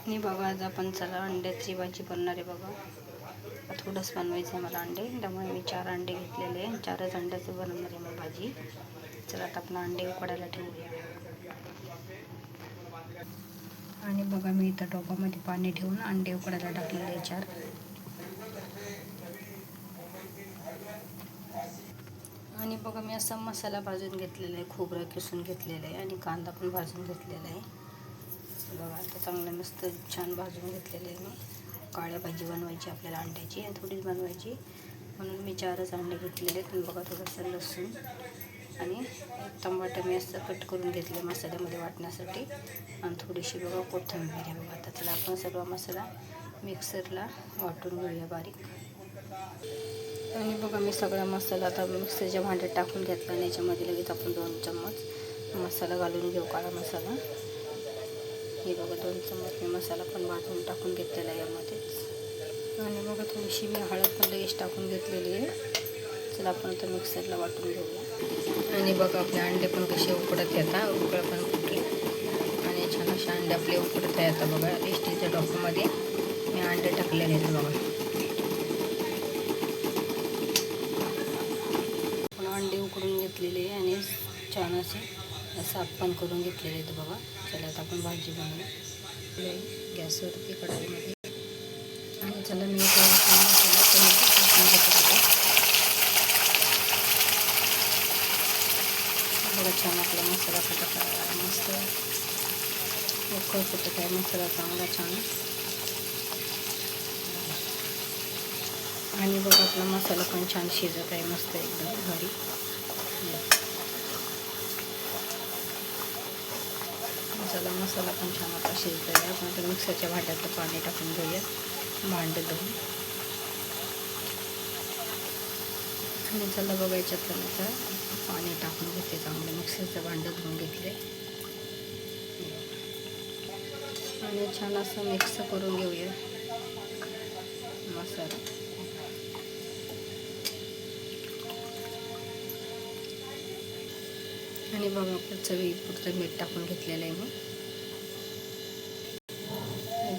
आणि बघा आज आपण चला अंड्याची भाजी बनणार आहे बघा. थोडंच बनवायचं आहे मला अंडे, त्यामुळे मी 4 अंडे घेतलेले आहे. 4च अंड्याचं बनवणार आहे मी भाजी. चला आता आपण अंडे उकडायला ठेवूया. आणि बघा मी इथं टोपामध्ये पाणी ठेवून अंडे उकडायला टाकलेले आहे 4. आणि बघा मी असा मसाला भाजून घेतलेला आहे, खोबरं किसून घेतलेलं आहे आणि कांदा पण भाजून घेतलेला आहे. बघा आता चांगलं मस्त छान भाजून घेतलेलं आहे मी. काळ्या भाजी बनवायची आपल्याला अंड्याची आणि थोडीच बनवायची, म्हणून मी 4च अंडे घेतलेले आहेत. आणि बघा थोडंसं लसूण आणि एक टमाटर मी असं कट करून घेतले मसाल्यामध्ये वाटण्यासाठी, आणि थोडीशी बघा कोथिंबीर आहे बघा. आता चला आपण सगळा मसाला मिक्सरला वाटून घेऊया बारीक. आणि बघा मी सगळा मसाला आता मिक्सरच्या भांड्यात टाकून घेतला आणि याच्यामध्ये लगेच आपण 2 चम्मच मसाला घालून घेऊ, काळा मसाला. हे बघा 2 चम्मच मी मसाला पण भाजून टाकून घेतलेला आहे यामध्येच. आणि बघा थोडीशी मी हळद पण लगेच टाकून घेतलेली आहे. चला आपण आता मिक्सरला वाटून घेऊया. आणि बघा आपले अंडे पण कसे उकडत येतात, उकळ पण फुटले आणि छान असे अंडे आपले उकडत येतात बघा. स्टीलच्या डोक्यामध्ये मी अंडे टाकलेले आहेत बघा. आपण अंडे उकडून घेतलेले आणि छान असे साफ पण करून घेतलेले आहेत बघा. चला आता आपण भाजी बनवूया गॅसवरती कढईमध्ये. आणि चला मी बघा छान आपला मसाला फटक मस्त उकळ फुटत आहे मसाला चांगला छान. आणि बघा आपला मसाला पण छान शिजत आहे मस्त एकदम भारी. चला मसाला पण छान आता शिजत आहे. आपण आता मिक्सरच्या भांड्यातलं पाणी टाकून घेऊया, भांडं धुवून. आणि चला बघा याच्यातलं आता पाणी टाकून घेते चांगलं. मिक्सरचं भांडं धुवून घेतले आणि छान असं मिक्स करून घेऊया मसाला. आणि बघा आपलं चवीपुरतं मीठ टाकून घेतलेलं आहे. मग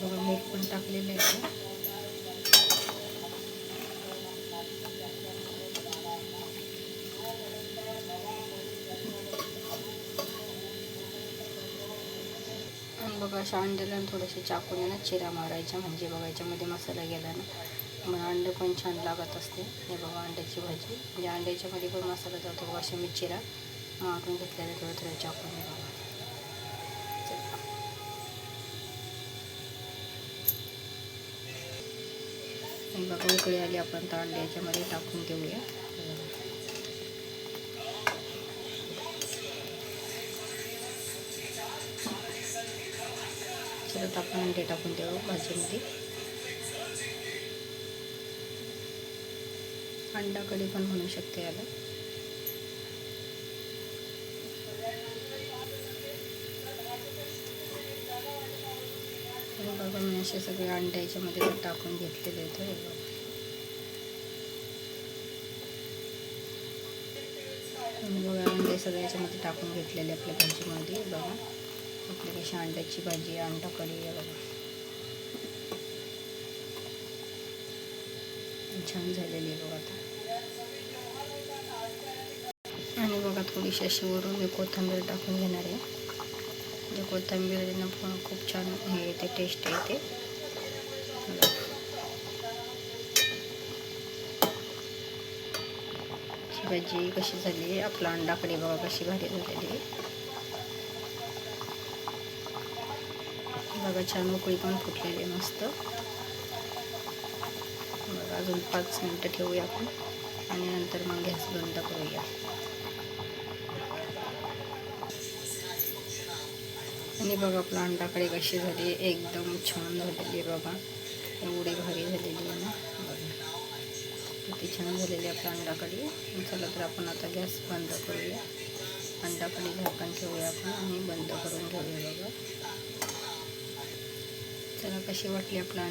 बघा मीठ पण टाकलेलं आहे. आणि बघा अशा अंड्याला थोडेसे चाकूने ना चिरा मारायच्या, म्हणजे बघा याच्यामध्ये मसाला गेला ना मग अंडं पण छान लागत असते. हे बघा अंड्याची भाजी म्हणजे अंड्याच्यामध्ये पण मसाला जातो बघा. असे मी चिरा मारून घेतलेला थोड्या थोड्या चाकूने बघा. आणि बघा उकळी आली, आपण तर अंडे याच्यामध्ये टाकून घेऊया. चला आपण अंडे टाकून देऊ भाजीमध्ये. अंडा कढी पण म्हणू शकते याला. आणि बघा मी असे सगळे अंडे याच्यामध्ये टाकून घेतलेले आहेत. आणि बघा अंडे सगळे याच्यामध्ये टाकून घेतलेले आपल्या भाजीमध्ये. बघा आपली कशी अंड्याची भाजी, अंडा कढी आहे बघा. छान झालेली आहे बघा आता. आणि बघा थोडीशी अशी वरून मी कोथिंबीर टाकून घेणार आहे. म्हणजे कोथिंबीर पण खूप छान हे येते, टेस्ट येते. भाजी कशी झाली आहे, आपला अंडा कढी बघा कशी भारी झालेली आहे बघा. छान उकळी पण फुटलेली मस्त बघा. अजून 5 मिनटं ठेवूया आपण आणि नंतर मग गॅस बंद करूया. आणि बघा आपला अंडा कढी कशी झाली, एकदम छान झालेली आहे बघा. एवढी भारी झालेली आहे ना बघा, किती छान झालेली आहे आपला अंडा कढी. चला तर आपण आता गॅस बंद करूया. अंडा कढी झाकण ठेवूया आपण आणि बंद करून घेऊया बघा. चला कशी वाटली आपला